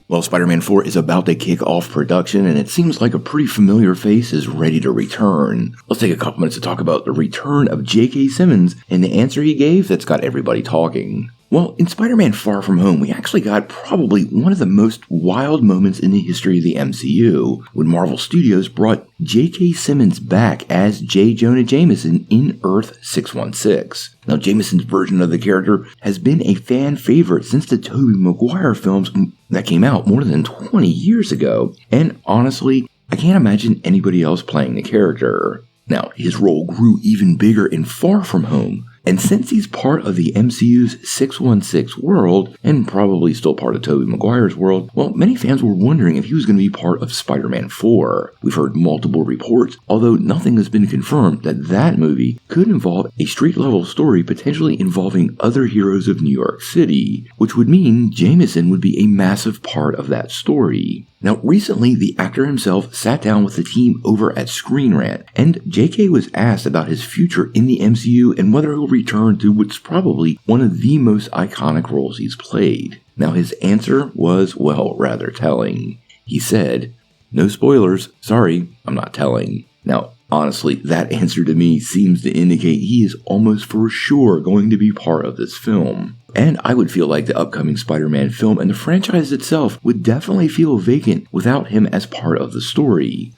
Well, Spider-Man 4 is about to kick off production, and it seems like a pretty familiar face is ready to return. Let's take a couple minutes to talk about the return of J.K. Simmons and the answer he gave that's got everybody talking. Well, in Spider-Man Far From Home, we actually got probably one of the most wild moments in the history of the MCU, when Marvel Studios brought J.K. Simmons back as J. Jonah Jameson in Earth 616. Now, Jameson's version of the character has been a fan favorite since the Tobey Maguire films that came out more than 20 years ago, and honestly, I can't imagine anybody else playing the character. Now, his role grew even bigger in Far From Home, and since he's part of the MCU's 616 world, and probably still part of Tobey Maguire's world, well, many fans were wondering if he was going to be part of Spider-Man 4. We've heard multiple reports, although nothing has been confirmed, that that movie could involve a street-level story potentially involving other heroes of New York City, which would mean Jameson would be a massive part of that story. Now, recently, the actor himself sat down with the team over at Screen Rant, and JK was asked about his future in the MCU and whether he'll return to what's probably one of the most iconic roles he's played. Now, his answer was, well, rather telling. He said, "No spoilers, sorry, I'm not telling." Now, honestly, that answer to me seems to indicate he is almost for sure going to be part of this film. And I would feel like the upcoming Spider-Man film and the franchise itself would definitely feel vacant without him as part of the story.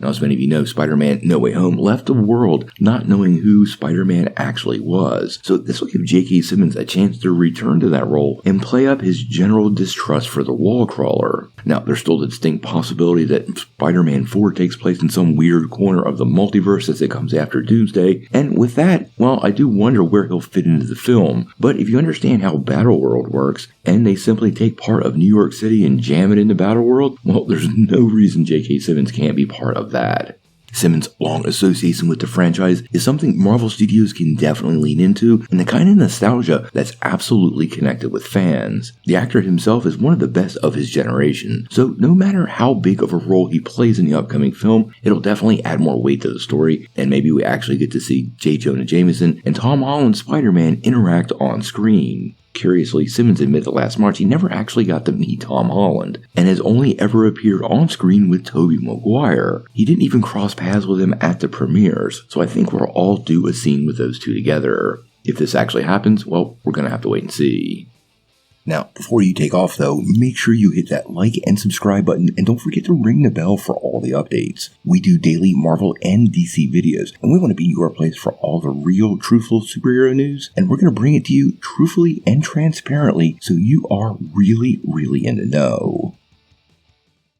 Now, as many of you know, Spider-Man No Way Home left the world not knowing who Spider-Man actually was. So this will give J.K. Simmons a chance to return to that role and play up his general distrust for the wall crawler. Now, there's still the distinct possibility that Spider-Man 4 takes place in some weird corner of the multiverse as it comes after Doomsday. And with that, well, I do wonder where he'll fit into the film. But if you understand how Battleworld works, and they simply take part of New York City and jam it into Battleworld, well, there's no reason J.K. Simmons can't be part of that. Simmons' long association with the franchise is something Marvel Studios can definitely lean into, and the kind of nostalgia that's absolutely connected with fans. The actor himself is one of the best of his generation, so no matter how big of a role he plays in the upcoming film, it'll definitely add more weight to the story, and maybe we actually get to see J. Jonah Jameson and Tom Holland's Spider-Man interact on screen. Curiously, Simmons admitted that last March he never actually got to meet Tom Holland, and has only ever appeared on screen with Tobey Maguire. He didn't even cross paths with him at the premieres, so I think we're all due a scene with those two together. If this actually happens, well, we're gonna have to wait and see. Now, before you take off though, make sure you hit that like and subscribe button, and don't forget to ring the bell for all the updates. We do daily Marvel and DC videos, and we want to be your place for all the real, truthful superhero news, and we're going to bring it to you truthfully and transparently so you are really, really in the know.